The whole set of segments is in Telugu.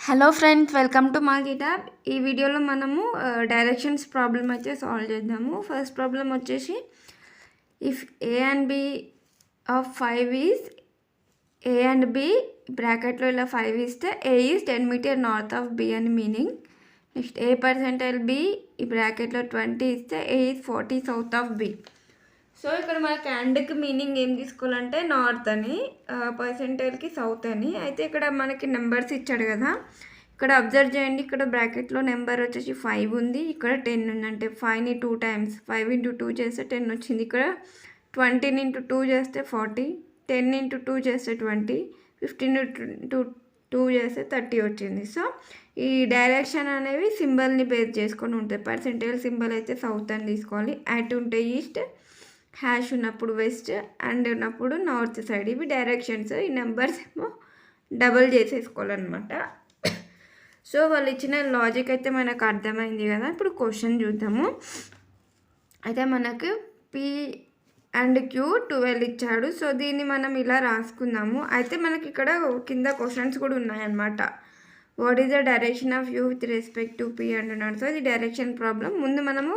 హలో ఫ్రెండ్స్, వెల్కమ్ టు మా గిటాబ్. ఈ వీడియోలో మనము డైరెక్షన్స్ ప్రాబ్లమ్ అయితే సాల్వ్ చేద్దాము. ఫస్ట్ ప్రాబ్లం వచ్చేసి, if A and B of 5 is A and B బ్రాకెట్లో ఇలా 5 ఇస్తే A is 10 metre north of B అని meaning. Next A percentile B ఈ బ్రాకెట్లో 20 ఇస్తే A is 40 south of B. So ఇక్కడ మనకి అండ్కి మీనింగ్ ఏం తీసుకోవాలంటే నార్త్ అని, పర్సెంటైల్కి సౌత్ అని. అయితే ఇక్కడ మనకి నెంబర్స్ ఇచ్చాడు కదా, ఇక్కడ అబ్జర్వ్ చేయండి. ఇక్కడ బ్రాకెట్లో నెంబర్ వచ్చేసి 5 ఉంది, ఇక్కడ 10 ఉంది. అంటే 5ని 2 టైమ్స్ 5 ఇంటూ 2 చేస్తే 10 వచ్చింది. ఇక్కడ 20 ఇంటూ 2 చేస్తే 40, 10 ఇంటూ 2 చేస్తే 20, 15 ఇంటూ 2 చేస్తే 30 వచ్చింది. సో ఈ డైరెక్షన్ అనేవి సింబల్ని బేస్ చేసుకొని ఉంటుంది. పర్సెంటైల్ సింబల్ అయితే సౌత్ అని తీసుకోవాలి, అట్ ఉంటే ఈస్ట్, హ్యాష్ ఉన్నప్పుడు వెస్ట్, అండ్ ఉన్నప్పుడు నార్త్ సైడ్. ఇవి డైరెక్షన్స్. ఈ నెంబర్స్ ఏమో డబల్ చేసేసుకోవాలన్నమాట. సో వాళ్ళు ఇచ్చిన లాజిక్ అయితే మనకు అర్థమైంది కదా. ఇప్పుడు క్వశ్చన్ చూద్దాము. అయితే మనకు పి అండ్ క్యూ 12 ఇచ్చాడు. సో దీన్ని మనం ఇలా రాసుకుందాము. అయితే మనకి ఇక్కడ కింద క్వశ్చన్స్ కూడా ఉన్నాయన్నమాట. What is the direction of you with respect to P అంటున్నాడు. సో ఇది డైరెక్షన్ ప్రాబ్లం. ముందు మనము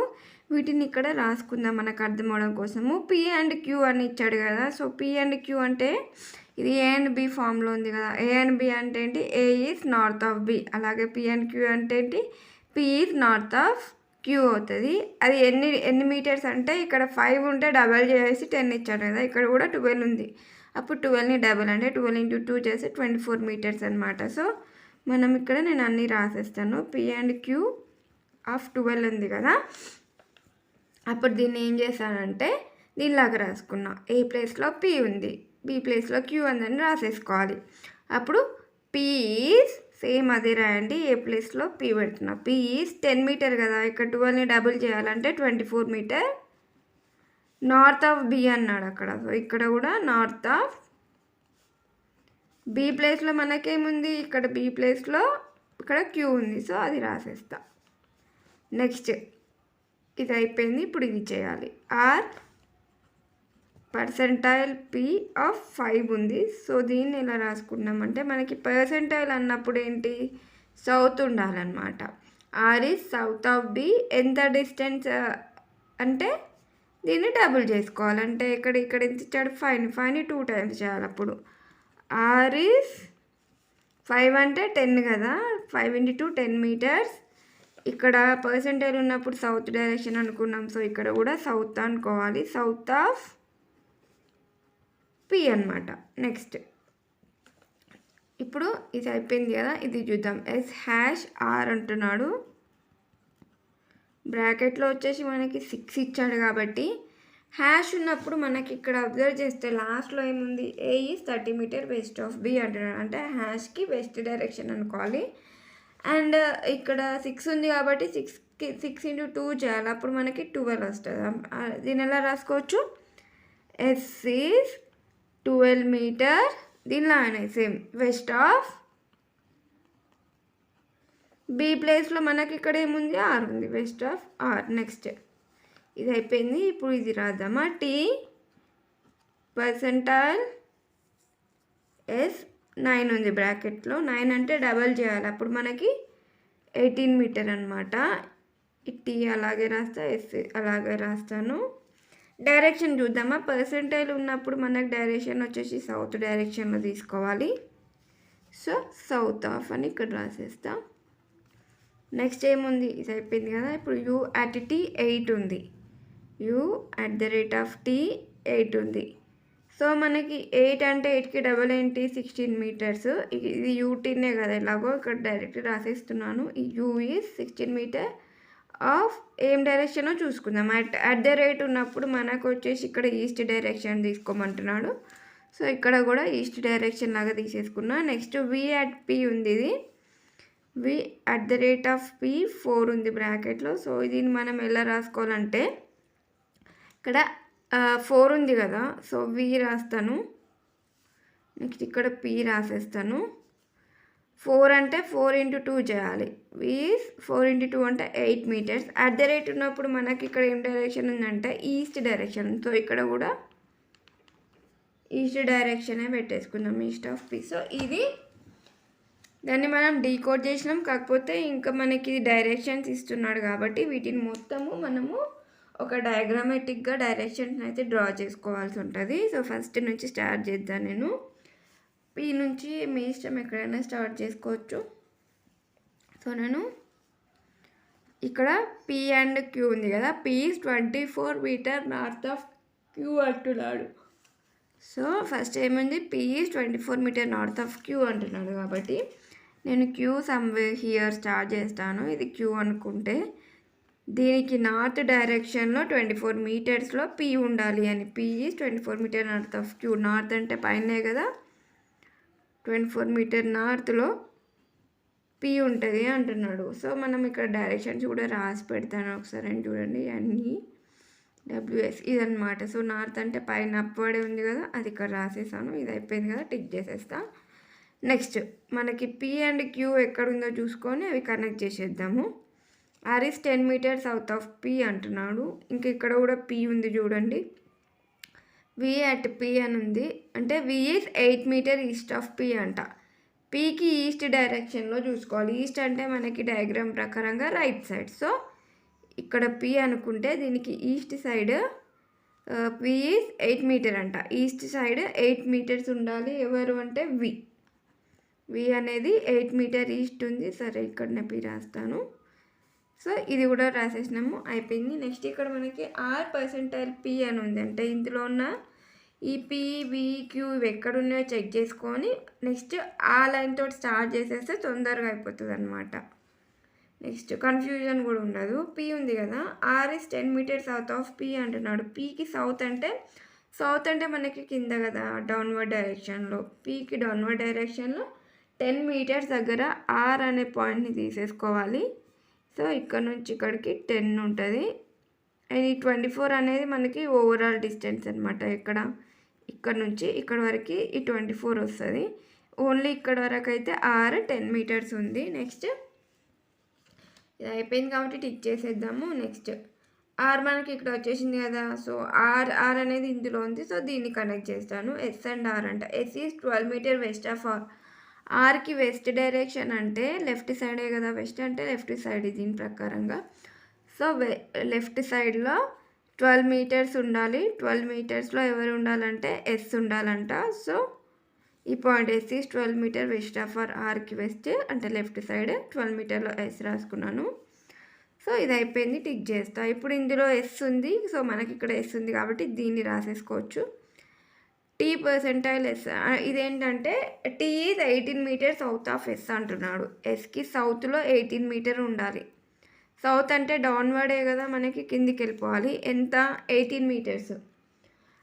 వీటిని ఇక్కడ రాసుకుందాం మనకు అర్థం అవడం కోసము. పి అండ్ క్యూ అని ఇచ్చాడు కదా. సో పి అండ్ క్యూ అంటే ఇది ఏ అండ్ బి ఫామ్లో ఉంది కదా. ఏ అండ్ బి అంటే ఏంటి? ఏ ఈజ్ నార్త్ ఆఫ్ బి. అలాగే పి అండ్ క్యూ అంటే ఏంటి? P is north of queue అవుతుంది. అది ఎన్ని మీటర్స్ అంటే ఇక్కడ 5 ఉంటే డబల్ చేసి 10 ఇచ్చాడు కదా. ఇక్కడ కూడా 12 ఉంది. అప్పుడు 12ని డబల్ అంటే 12 ఇంటూ 2 చేస్తే 24 మీటర్స్ అనమాట. సో మనం ఇక్కడ నేను అన్నీ రాసేస్తాను. పి అండ్ క్యూ ఆఫ్ 12 ఉంది కదా. అప్పుడు దీన్ని ఏం చేశానంటే దీనిలాగా రాసుకున్నా. ఏ ప్లేస్లో పి ఉంది, బి ప్లేస్లో క్యూ ఉందని రాసేసుకోవాలి. అప్పుడు పి ఈజ్ సేమ్ అదే రాయండి. ఏ ప్లేస్లో పి పెడుతున్నా. పి ఈజ్ 10 మీటర్ కదా. ఇక్కడ 12ని డబుల్ చేయాలంటే 24 మీటర్ నార్త్ ఆఫ్ బి అన్నాడు అక్కడ. సో ఇక్కడ కూడా నార్త్ ఆఫ్ బి ప్లేస్లో మనకేముంది? ఇక్కడ బి ప్లేస్లో ఇక్కడ క్యూ ఉంది. సో అది రాసేస్తా. నెక్స్ట్ ఇది అయిపోయింది. ఇప్పుడు ఇది చేయాలి. ఆర్ పర్సెంటైల్ పి ఆఫ్ 5 ఉంది. సో దీన్ని ఎలా రాసుకున్నామంటే మనకి పర్సెంటైల్ అన్నప్పుడు ఏంటి? సౌత్ ఉండాలన్నమాట. R is south of B. ఎంత డిస్టెన్స్ అంటే దీన్ని డబుల్ చేసుకోవాలంటే ఇక్కడ ఎంత ఇచ్చాడు? 5ని 2 టైమ్స్ చేయాలి. అప్పుడు ఆర్ ఈజ్ 5 అంటే 10 కదా. 5 ఇంటూ 2 10 మీటర్స్. ఇక్కడ పర్సెంటైల్ ఉన్నప్పుడు సౌత్ డైరెక్షన్ అనుకున్నాం. సో ఇక్కడ కూడా సౌత్ అనుకోవాలి. సౌత్ ఆఫ్ పి అనమాట. నెక్స్ట్ ఇప్పుడు ఇది అయిపోయింది కదా. ఇది చూద్దాం. ఎస్ హ్యాష్ ఆర్ అంటున్నాడు. బ్రాకెట్లో వచ్చేసి మనకి 6 ఇచ్చాడు కాబట్టి హ్యాష్ ఉన్నప్పుడు మనకి ఇక్కడ అబ్జర్వ్ చేస్తే లాస్ట్లో ఏముంది? A is 30 metre west of B అంటున్నాడు. అంటే హ్యాష్కి వెస్ట్ డైరెక్షన్ అనుకోవాలి. అండ్ ఇక్కడ 6 ఉంది కాబట్టి 6 ఇంటూ 2 చేయాలి. అప్పుడు మనకి 12 వస్తుంది. దీని ఎలా రాసుకోవచ్చు? S is 12 meter. దీనిలో అయినా సేమ్ వెస్ట్ ఆఫ్ బి ప్లేస్లో మనకి ఇక్కడ ఏముంది? ఆర్ ఉంది. West of are. నెక్స్ట్ ఇది అయిపోయింది. ఇప్పుడు ఇది రాద్దామా. టీ పర్సెంటైల్ ఎస్ 9 ఉంది బ్రాకెట్లో. 9 అంటే డబల్ చేయాలి. అప్పుడు మనకి 18 మీటర్ అనమాట. టీ అలాగే రాస్తా, ఎస్ అలాగే రాస్తాను. డైరెక్షన్ చూద్దామా. పర్సెంటైల్ ఉన్నప్పుడు మనకు డైరెక్షన్ వచ్చేసి సౌత్ డైరెక్షన్లో తీసుకోవాలి. సో సౌత్ ఆఫ్ అని ఇక్కడ రాసేస్తా. నెక్స్ట్ ఏముంది? ఇది అయిపోయింది కదా. ఇప్పుడు యూ అట్ టీ 8 ఉంది. U at the rate of T 8 ఉంది. సో మనకి 8 అంటే 8కి డబల్ ఏంటి? 16 మీటర్స్. ఇది యూటీనే కదా. ఎలాగో ఇక్కడ డైరెక్ట్ రాసేస్తున్నాను. ఈ యూ ఈజ్ 16 మీటర్ ఆఫ్ ఏం డైరెక్షనో చూసుకుందాం. అట్ ద రేట్ ఉన్నప్పుడు మనకు వచ్చేసి ఇక్కడ ఈస్ట్ డైరెక్షన్ తీసుకోమంటున్నాడు. సో ఇక్కడ కూడా ఈస్ట్ డైరెక్షన్ లాగా తీసేసుకున్నా. నెక్స్ట్ వి అట్ పి ఉంది. ఇది V at the rate of P 4 ఉంది బ్రాకెట్లో. సో దీన్ని మనం ఎలా రాసుకోవాలంటే ఇక్కడ 4 ఉంది కదా. సో వి రాస్తాను. నెక్స్ట్ ఇక్కడ పి రాసేస్తాను. 4 అంటే 4 ఇంటూ 2 చేయాలి. వి 4 ఇంటూ 2 అంటే 8 మీటర్స్. అట్ ద రేట్ ఉన్నప్పుడు మనకి ఇక్కడ ఏం డైరెక్షన్ ఉందంటే ఈస్ట్ డైరెక్షన్. సో ఇక్కడ కూడా ఈస్ట్ డైరెక్షనే పెట్టేసుకుందాం. East of P. సో ఇది దాన్ని మనం డీకోడ్ చేసినాం, కాకపోతే ఇంకా మనకి డైరెక్షన్స్ ఇస్తున్నాడు కాబట్టి వీటిని మొత్తము మనము ఒక డయాగ్రామేటిక్గా డైరెక్షన్స్ అయితే డ్రా చేసుకోవాల్సి ఉంటుంది. సో ఫస్ట్ నుంచి స్టార్ట్ చేద్దాను నేను. పీ నుంచి మీ ఇష్టం ఎక్కడైనా స్టార్ట్ చేసుకోవచ్చు. సో నేను ఇక్కడ పీ అండ్ క్యూ ఉంది కదా, P is 24 meter north of Q అంటున్నాడు. సో ఫస్ట్ ఏముంది, P is 24 meter north of Q అంటున్నాడు కాబట్టి నేను క్యూ సమ్వే హియర్ స్టార్ట్ చేస్తాను. ఇది క్యూ అనుకుంటే దీనికి నార్త్ డైరెక్షన్లో 24 మీటర్స్లో పీ ఉండాలి అని. P is 24 meter north of Q. North అంటే పైనే కదా, 24 మీటర్ నార్త్లో పీ ఉంటుంది అంటున్నాడు. సో మనం ఇక్కడ డైరెక్షన్స్ కూడా రాసి పెడతాను ఒకసారి చూడండి. అన్నీ డబ్ల్యూఎస్ ఇదనమాట. సో నార్త్ అంటే పైన అప్వర్డే ఉంది కదా, అది ఇక్కడ రాసేసాను. ఇది అయిపోయింది కదా, టిక్ చేసేస్తా. నెక్స్ట్ మనకి పీ అండ్ క్యూ ఎక్కడుందో చూసుకొని అవి కనెక్ట్ చేసేద్దాము. R is 10 metres south of P అంటున్నాడు. ఇంకా ఇక్కడ కూడా పీ ఉంది చూడండి, వి అట్ పీ అని ఉంది. అంటే V is 8 metre east of P అంట. పీకి ఈస్ట్ డైరెక్షన్లో చూసుకోవాలి. ఈస్ట్ అంటే మనకి డయాగ్రామ్ ప్రకారంగా రైట్ సైడ్. సో ఇక్కడ పీ అనుకుంటే దీనికి east side P is 8 meter అంట. ఈస్ట్ సైడ్ 8 మీటర్స్ ఉండాలి. ఎవరు అంటే వి. వి అనేది 8 మీటర్ ఈస్ట్ ఉంది. సరే ఇక్కడనే పీ రాస్తాను. సో ఇది కూడా రాసేసినాము, అయిపోయింది. నెక్స్ట్ ఇక్కడ మనకి ఆర్ పర్సెంటైల్ పీ అని ఉంది. అంటే ఇందులో ఉన్న ఈ పీ, వి, క్యూ ఇవి ఎక్కడున్నాయో చెక్ చేసుకొని నెక్స్ట్ ఆ లైన్ తోటి స్టార్ట్ చేసేస్తే తొందరగా అయిపోతుంది అనమాట. నెక్స్ట్ కన్ఫ్యూజన్ కూడా ఉండదు. పీ ఉంది కదా, R is 10 metres south of P అంటున్నాడు. పీకి సౌత్ అంటే మనకి కింద కదా, డౌన్వర్డ్ డైరెక్షన్లో. పీకి డౌన్వర్డ్ డైరెక్షన్లో 10 మీటర్స్ దగ్గర ఆర్ అనే పాయింట్ని తీసేసుకోవాలి. సో ఇక్కడ నుంచి ఇక్కడికి 10 ఉంటుంది. అండ్ ఈ 24 అనేది మనకి ఓవరాల్ డిస్టెన్స్ అనమాట. ఇక్కడ నుంచి ఇక్కడ వరకు ఈ 24 వస్తుంది. ఓన్లీ ఇక్కడ వరకు అయితే ఆర్ 10 మీటర్స్ ఉంది. నెక్స్ట్ ఇది అయిపోయింది కాబట్టి టిక్ చేసేద్దాము. నెక్స్ట్ ఆర్ మనకి ఇక్కడ వచ్చేసింది కదా. సో ఆర్ అనేది ఇందులో ఉంది. సో దీన్ని కనెక్ట్ చేస్తాను. ఎస్ అండ్ ఆర్ అంట. S is 12 metre west of R. ఆర్కి వెస్ట్ డైరెక్షన్ అంటే లెఫ్ట్ సైడే కదా, వెస్ట్ అంటే లెఫ్ట్ సైడ్ దీని ప్రకారంగా. సో లెఫ్ట్ సైడ్లో 12 మీటర్స్ ఉండాలి. 12 మీటర్స్లో ఎవరు ఉండాలంటే ఎస్ ఉండాలంట. సో ఈ point S is 12 metre west of ఆర్కి వెస్ట్ అంటే లెఫ్ట్ సైడ్ 12 మీటర్లో ఎస్ రాసుకున్నాను. సో ఇది అయిపోయింది, టిక్ చేస్తా. ఇప్పుడు ఇందులో ఎస్ ఉంది. సో మనకి ఇక్కడ ఎస్ ఉంది కాబట్టి దీన్ని రాసేసుకోవచ్చు. టీ పర్సెంటైల్ ఎస్ ఇదేంటంటే T is 18 meter south of S అంటున్నాడు. ఎస్కి సౌత్లో 18 మీటర్ ఉండాలి. సౌత్ అంటే డౌన్వర్డే కదా, మనకి కిందికి వెళ్ళిపోవాలి. ఎంత, 18 మీటర్స్.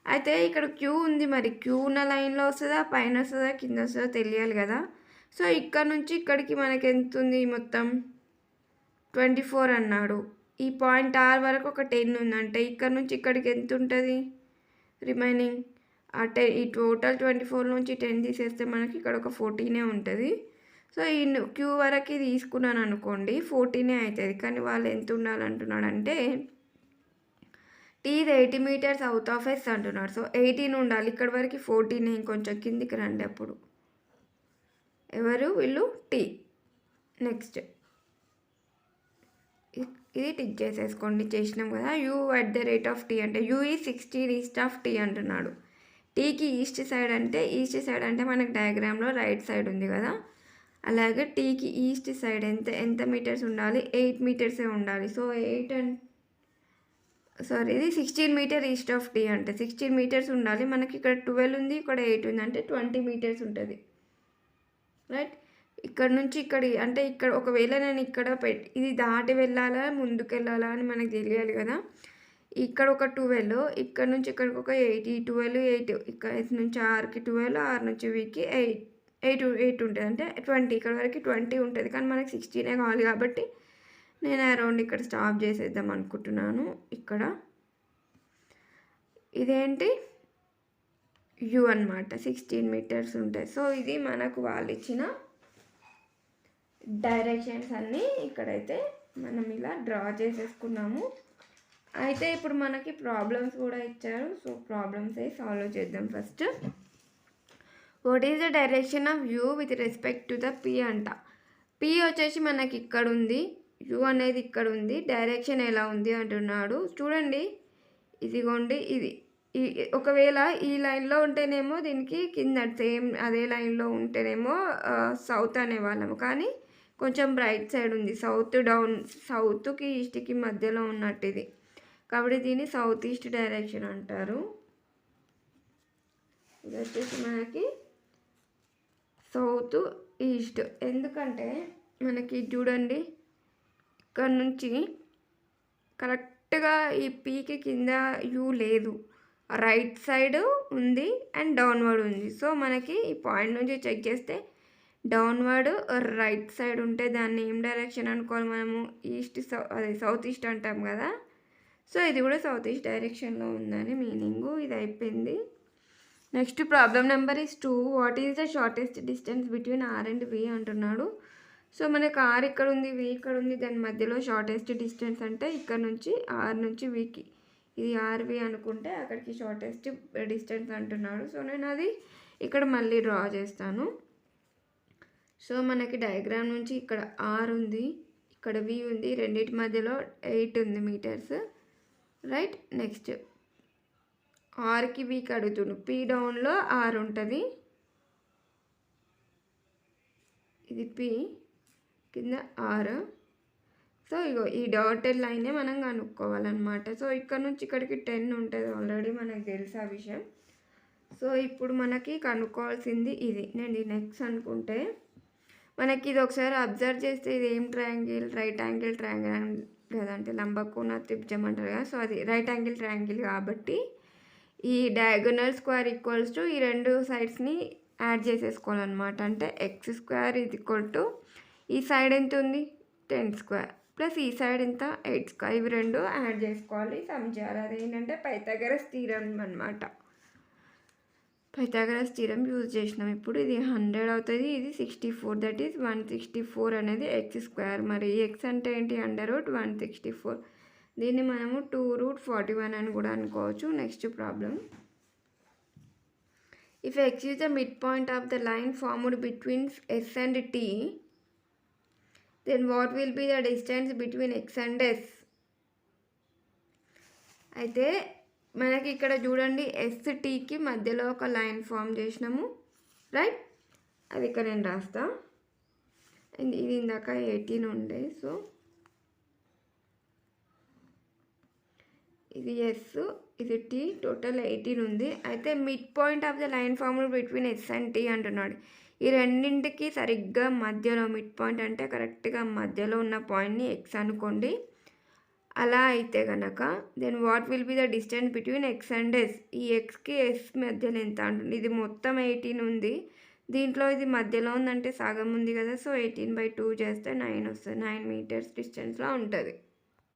అయితే ఇక్కడ క్యూ ఉంది, మరి క్యూ ఉన్న లైన్లో వస్తుందా, పైన వస్తుందా, కింద వస్తుందా తెలియాలి కదా. సో ఇక్కడ నుంచి ఇక్కడికి మనకి ఎంత ఉంది, మొత్తం 24 అన్నాడు. ఈ పాయింట్ ఆర్ వరకు ఒక 10 ఉందంటే ఇక్కడ నుంచి ఇక్కడికి ఎంత ఉంటుంది రిమైనింగ్. ఈ టోటల్ 24 నుంచి 10 తీసేస్తే మనకి ఇక్కడ ఒక 14 ఉంటుంది. సో ఈ క్యూ వరకు తీసుకున్నాను అనుకోండి, 14 అవుతుంది. కానీ వాళ్ళు ఎంత ఉండాలంటున్నాడు అంటే T 80 meters out of S అంటున్నాడు. సో 18 ఉండాలి. ఇక్కడ వరకు 14. ఇంకొంచెం కిందికి రండి అప్పుడు. ఎవరు వీళ్ళు, టీ. నెక్స్ట్ ఇది టిక్ చేసేసుకోండి, చేసినాం కదా. U at the rate of T అంటే యూ ఈ 16 ఈస్ట్ ఆఫ్ టీ అంటున్నాడు. టీకి ఈస్ట్ సైడ్ అంటే మనకు డయాగ్రామ్లో రైట్ సైడ్ ఉంది కదా, అలాగే టీకి ఈస్ట్ సైడ్ ఎంత మీటర్స్ ఉండాలి, 8 మీటర్సే ఉండాలి. సో 8 ఇది 16 మీటర్ ఈస్ట్ ఆఫ్ టీ అంటే 16 మీటర్స్ ఉండాలి. మనకి ఇక్కడ 12 ఉంది, ఇక్కడ 8 ఉంది, అంటే 20 మీటర్స్ ఉంటుంది. రైట్, ఇక్కడ నుంచి అంటే ఇక్కడ ఒకవేళ నేను ఇక్కడ ఇది దాటి వెళ్ళాలా ముందుకు వెళ్ళాలా అని మనకు తెలియాలి కదా. ఇక్కడ ఒక 12, ఇక్కడ నుంచి ఇక్కడికి ఒక 8, 12, 8, ఇక్కడ నుంచి ఆర్కి 12, ఆర్ నుంచి వీకి 8 ఉంటుంది, అంటే 20. ఇక్కడ వరకు 20 ఉంటుంది, కానీ మనకి 16 కావాలి కాబట్టి నేను అరౌండ్ ఇక్కడ స్టాప్ చేసేద్దాం అనుకుంటున్నాను. ఇక్కడ ఇదేంటి, యూ అనమాట, 16 మీటర్స్ ఉంటాయి. సో ఇది మనకు వాళ్ళు ఇచ్చిన డైరెక్షన్స్ అన్నీ ఇక్కడైతే మనం ఇలా డ్రా చేసేసుకున్నాము. అయితే ఇప్పుడు మనకి ప్రాబ్లమ్స్ కూడా ఇచ్చారు. సో ప్రాబ్లమ్స్ సాల్వ్ చేద్దాం. First what is the direction of you with respect to the P అంట. పీ వచ్చేసి మనకి ఇక్కడ ఉంది, యూ అనేది ఇక్కడ ఉంది, డైరెక్షన్ ఎలా ఉంది అంటున్నాడు. చూడండి, ఇదిగోండి ఇది ఒకవేళ ఈ లైన్లో ఉంటేనేమో దీనికి కింద సేమ్ అదే లైన్లో ఉంటేనేమో సౌత్ అనేవాళ్ళము, కానీ కొంచెం రైట్ సైడ్ ఉంది, సౌత్కి ఈస్ట్కి మధ్యలో ఉన్నట్టు ఇది, కాబట్టి దీన్ని సౌత్ ఈస్ట్ డైరెక్షన్ అంటారు. ఇది వచ్చేసి మనకి సౌత్ ఈస్ట్. ఎందుకంటే మనకి చూడండి ఇక్కడ నుంచి కరెక్ట్గా ఈ పీకి కింద యూ లేదు, రైట్ సైడ్ ఉంది అండ్ డౌన్వర్డ్ ఉంది. సో మనకి ఈ పాయింట్ నుంచి చెక్ చేస్తే డౌన్వర్డ్ రైట్ సైడ్ ఉంటే దాన్ని ఏం డైరెక్షన్ అనుకోవాలి మనము, ఈస్ట్ అదే సౌత్ ఈస్ట్ అంటాం కదా. సో ఇది కూడా సౌత్ ఈస్ట్ డైరెక్షన్లో ఉందని మీనింగు. ఇది అయిపోయింది. Next problem number is 2. What is the shortest distance between R and V అంటున్నాడు. సో మనకి ఆర్ ఇక్కడ ఉంది, వి ఇక్కడ ఉంది, దాని మధ్యలో షార్టెస్ట్ డిస్టెన్స్ అంటే ఇక్కడ నుంచి ఆర్ నుంచి వికి, ఇది ఆర్వి అనుకుంటే అక్కడికి షార్టెస్ట్ డిస్టెన్స్ అంటున్నాడు. సో నేను అది ఇక్కడ మళ్ళీ డ్రా చేస్తాను. సో మనకి డయాగ్రామ్ నుంచి ఇక్కడ ఆర్ ఉంది, ఇక్కడ వి ఉంది, రెండింటి మధ్యలో 8 ఉంది మీటర్స్, రైట్. నెక్స్ట్ ఆర్కి వీకి అడుగుతుండు, పీ డౌన్లో ఆర్ ఉంటుంది, ఇది పీ కింద ఆర్. సో ఇగో ఈ డాటెడ్ లైనే మనం కనుక్కోవాలన్నమాట. సో ఇక్కడ నుంచి ఇక్కడికి 10 ఉంటుంది, ఆల్రెడీ మనకు తెలుసు ఆ విషయం. సో ఇప్పుడు మనకి కనుక్కోవాల్సింది ఇది. నేను ఇది నెక్స్ట్ అనుకుంటే మనకి ఇది ఒకసారి అబ్జర్వ్ చేస్తే ఇది ఏం ట్రయాంగిల్, రైట్ యాంగిల్ ట్రయాంగిల్ కదంటే లంబకోణ త్రిభుజం అంటారు కదా. సో అది రైట్ యాంగిల్ ట్రయాంగిల్ కాబట్టి ఈ డయాగోనల్ స్క్వేర్ ఈక్వల్స్ టు ఈ రెండు సైడ్స్ని యాడ్ చేసేసుకోవాలన్నమాట. అంటే x² ఈ సైడ్ ఎంత ఉంది 10² ప్లస్ ఈ సైడ్ ఎంత 8², ఇవి రెండు యాడ్ చేసుకోవాలి, సమ్ చేయాలి. అదేంటంటే పైథాగరస్ థీరం అనమాట. పైథాగరస్ థీరం యూజ్ చేసినాం. ఇప్పుడు ఇది 100 అవుతుంది, ఇది 64, దట్ ఈస్ 164 అనేది x². మరి x అంటే ఏంటి, √164. దీన్ని మనము 2√41 అని కూడా అనుకోవచ్చు. Next problem. If x is the midpoint of the line formed between S and T, then what will be the distance between x and S? అయితే మనకి ఇక్కడ చూడండి STకి మధ్యలో ఒక లైన్ ఫామ్ చేసినాము, రైట్. అది ఇక్కడ నేను రాస్తా. ఇది ఇందాక 18 ఉండే, సో ఇది ఎస్, ఇది టీ, టోటల్ 18 ఉంది. అయితే mid point of the line formed between S and T అంటున్నాడు. ఈ రెండింటికి సరిగ్గా మధ్యలో, మిడ్ పాయింట్ అంటే కరెక్ట్గా మధ్యలో ఉన్న పాయింట్ని ఎక్స్ అనుకోండి. అలా అయితే కనుక then what will be the distance between X and S. ఈ ఎక్స్కి ఎస్ మధ్యలో ఎంత అంటుంది, ఇది మొత్తం 18 ఉంది, దీంట్లో ఇది మధ్యలో ఉందంటే సగం ఉంది కదా. సో 18/2 చేస్తే 9 వస్తుంది, 9 మీటర్స్ డిస్టెన్స్లో ఉంటుంది.